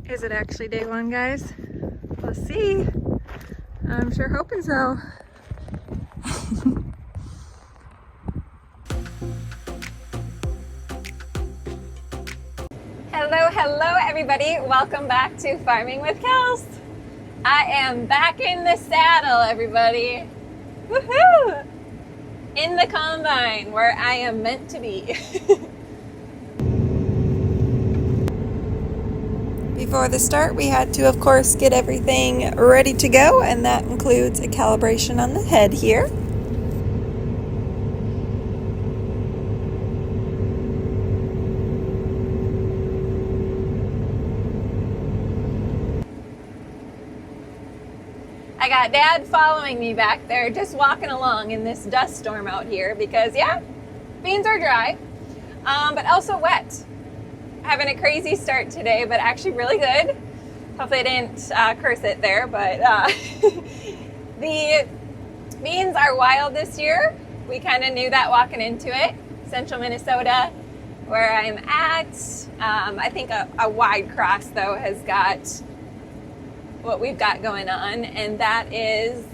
Is it actually day one, guys? Let's see. I'm sure hoping so. Hello everybody. Welcome back to Farming with Kels. I am back in the saddle, everybody. Woohoo! In the combine where I am meant to be. Before the start, we had to, of course, get everything ready to go, and that includes a calibration on the head here. I got Dad following me back there, just walking along in this dust storm out here because, yeah, beans are dry, but also wet. Having a crazy start today, but actually really good. Hopefully I didn't curse it there, but the beans are wild this year. We kind of knew that walking into it. Central Minnesota, where I'm at. I think a wide cross, though, has got what we've got going on, and that is,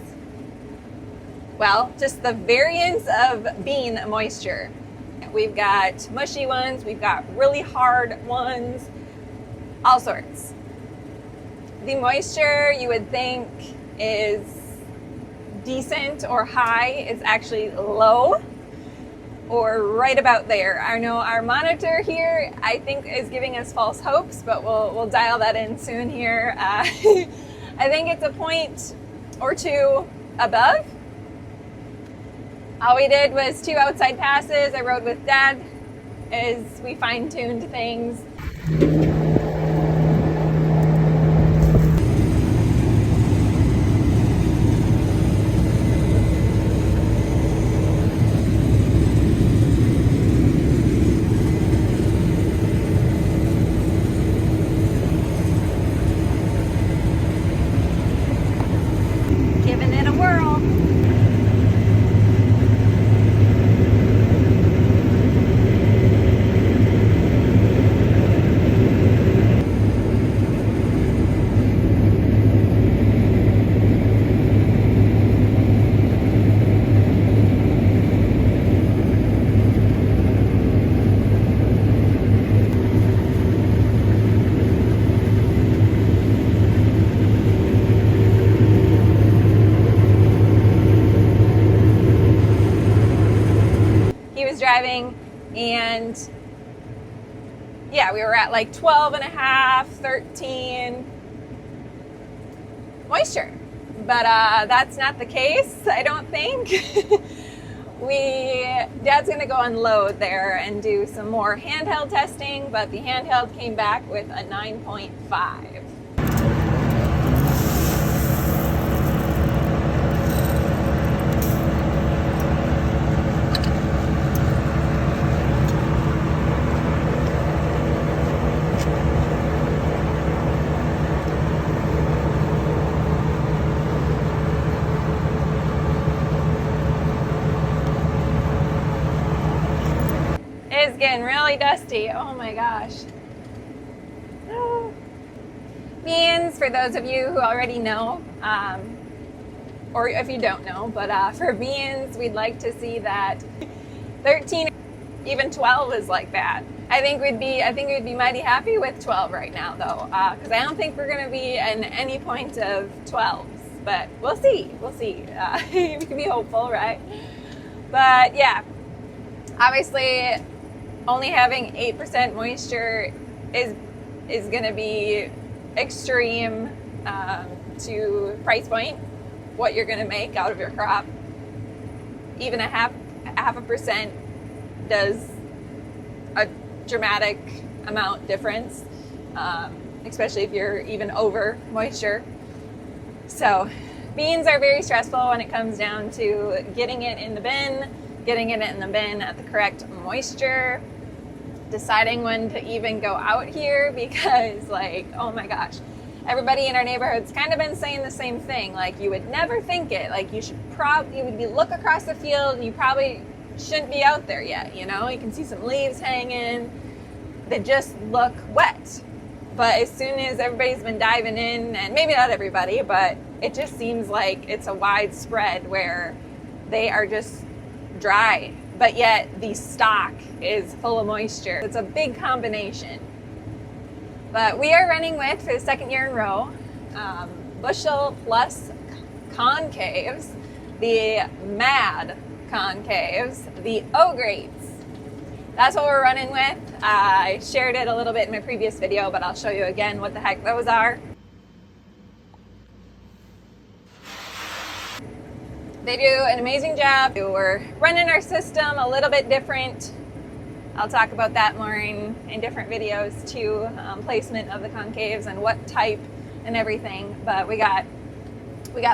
well, just the variance of bean moisture. We've got mushy ones, we've got really hard ones, all sorts. The moisture you would think is decent or high is actually low or right about there. I know our monitor here, I think, is giving us false hopes, but we'll dial that in soon here. I think it's a point or two above. All we did was 2 outside passes. I rode with Dad as we fine-tuned things. Giving it a whirl. Driving, and yeah, we were at like 12 and a half, 13 moisture, but that's not the case, I don't think. Dad's gonna go unload there and do some more handheld testing, but the handheld came back with a 9.5. It's getting really dusty. Oh my gosh. Oh. Beans, for those of you who already know, or if you don't know, but for beans, we'd like to see that 13, even 12 is like that. I think we'd be mighty happy with 12 right now, though, because I don't think we're going to be in any point of 12s, but we'll see. We can be hopeful, right? But yeah, obviously, only having 8% moisture is going to be extreme to price point, what you're going to make out of your crop. Even a half a percent does a dramatic amount difference, especially if you're even over moisture. So beans are very stressful when it comes down to getting it in the bin at the correct moisture, deciding when to even go out here, because, like, oh my gosh, everybody in our neighborhood's kind of been saying the same thing. Like, you would never think it. Like, you would be look across the field and you probably shouldn't be out there yet, you know? You can see some leaves hanging that just look wet. But as soon as everybody's been diving in, and maybe not everybody, but it just seems like it's a widespread where they are just dry, but yet the stalk is full of moisture. It's a big combination. But we are running with, for the second year in a row, bushel plus concaves, the mad concaves, the O-grades. That's what we're running with. I shared it a little bit in my previous video, but I'll show you again what the heck those are. They do an amazing job. We're running our system a little bit different. I'll talk about that more in different videos too, placement of the concaves and what type and everything. But we got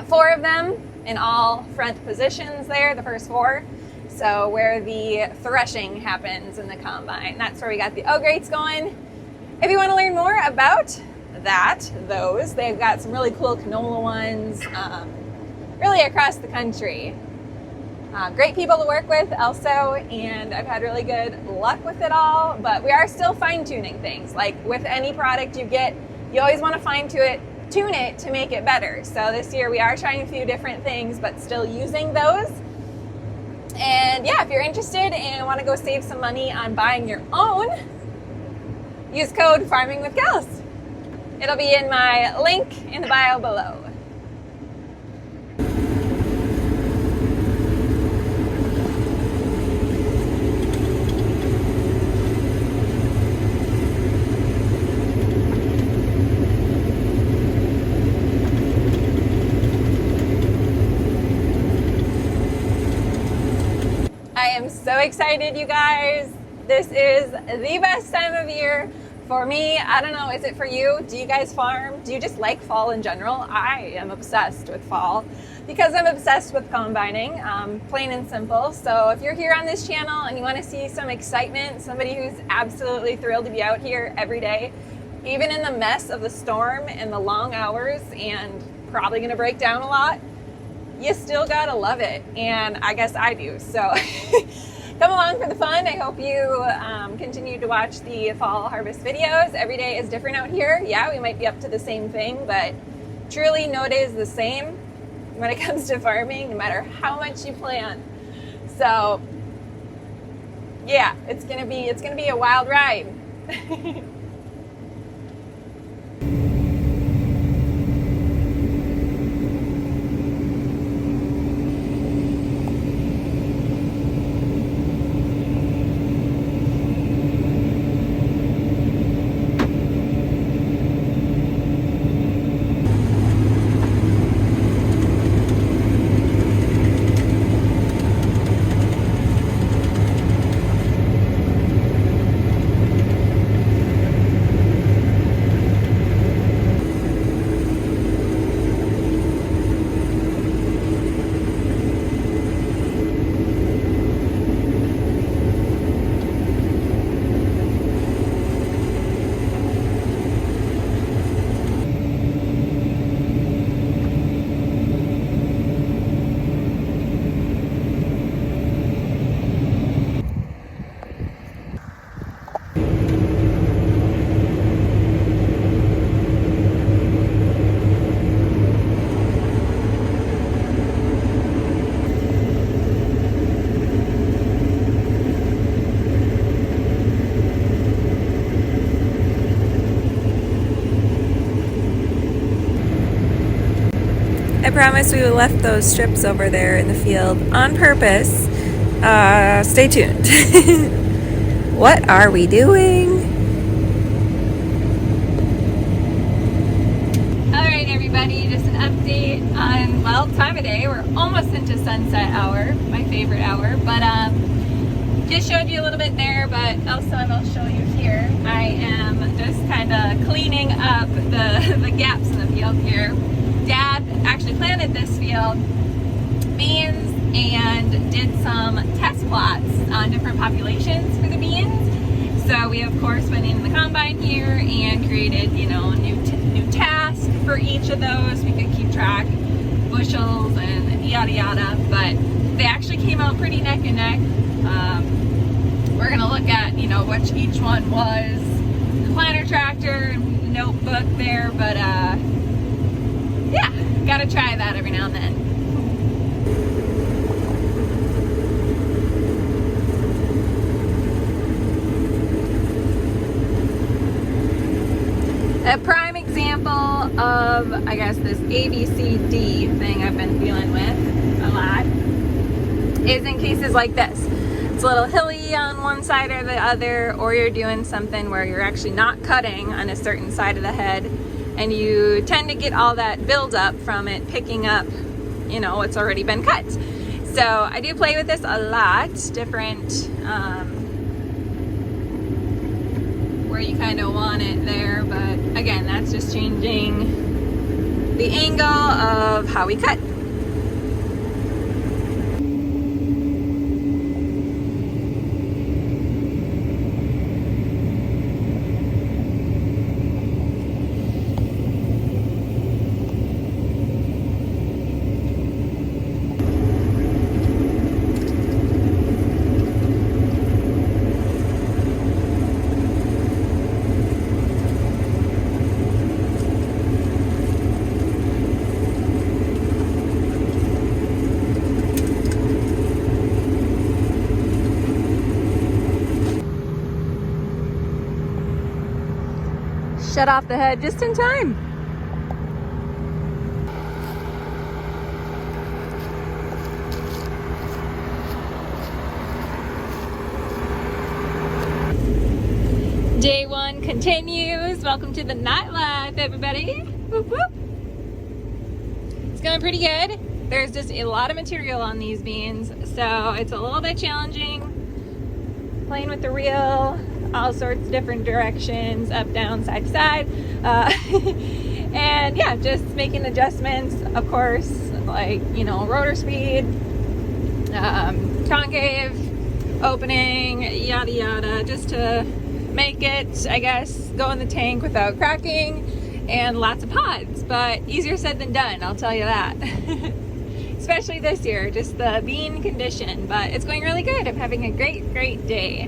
4 of them in all front positions there, the first 4. So where the threshing happens in the combine, that's where we got the O-grades going. If you want to learn more about those, they've got some really cool canola ones, really across the country. Great people to work with also, and I've had really good luck with it all, but we are still fine-tuning things. Like with any product you get, you always want to tune it to make it better. So this year we are trying a few different things, but still using those. And yeah, if you're interested and want to go save some money on buying your own, use code FarmingWithGals. It'll be in my link in the bio below. I am so excited, you guys. This is the best time of year for me. I don't know, is it for you? Do you guys farm? Do you just like fall in general? I am obsessed with fall because I'm obsessed with combining, plain and simple. So if you're here on this channel and you want to see some excitement, somebody who's absolutely thrilled to be out here every day, even in the mess of the storm and the long hours and probably going to break down a lot, you still gotta love it, and I guess I do. So come along for the fun. I hope you continue to watch the fall harvest videos. Every day is different out here. Yeah, we might be up to the same thing, but truly no day is the same when it comes to farming, no matter how much you plant. So yeah, it's gonna be a wild ride. I promise we left those strips over there in the field on purpose. Stay tuned. What are we doing? Alright everybody, just an update on, well, time of day. We're almost into sunset hour, my favorite hour, but just showed you a little bit there, but also I'll show you here. I am just kind of cleaning up the gaps in the field here. Dad actually planted this field, beans, and did some test plots on different populations for the beans. So we of course went in the combine here and created, you know, a new task for each of those. We could keep track, bushels and yada yada, but they actually came out pretty neck and neck. We're gonna look at, you know, which each one was the planter tractor and notebook there, but yeah, gotta try that every now and then. A prime example of, I guess, this ABCD thing I've been dealing with a lot is in cases like this. It's a little hilly on one side or the other, or you're doing something where you're actually not cutting on a certain side of the head, and you tend to get all that buildup from it picking up, you know, what's already been cut. So I do play with this a lot, different where you kind of want it there, but again, that's just changing the angle of how we cut. Shut off the head just in time. Day one continues. Welcome to the nightlife, everybody. Whoop, whoop. It's going pretty good. There's just a lot of material on these beans, so it's a little bit challenging. Playing with the reel, all sorts of different directions, up, down, side to side. And yeah, just making adjustments, of course, like, you know, rotor speed, concave, opening, yada yada, just to make it, I guess, go in the tank without cracking, and lots of pods, but easier said than done, I'll tell you that. Especially this year, just the bean condition, but it's going really good. I'm having a great day.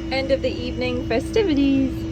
End of the evening festivities.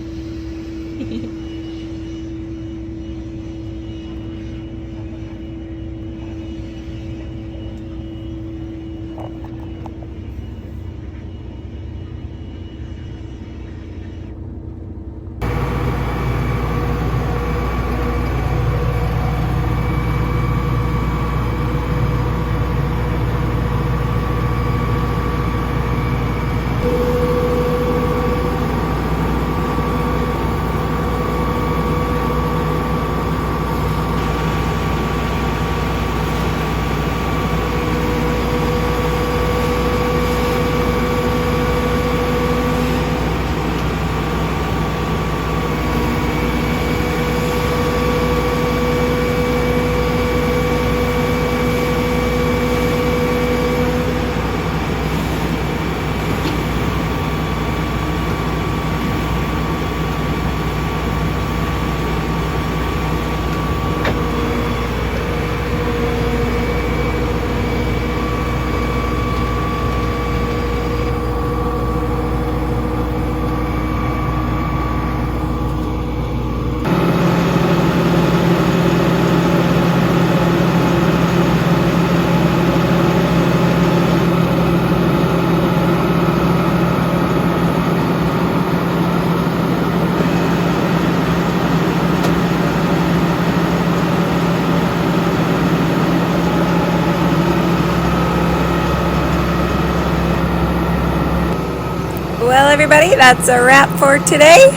everybody, that's a wrap for today.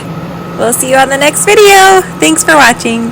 We'll see you on the next video. Thanks for watching.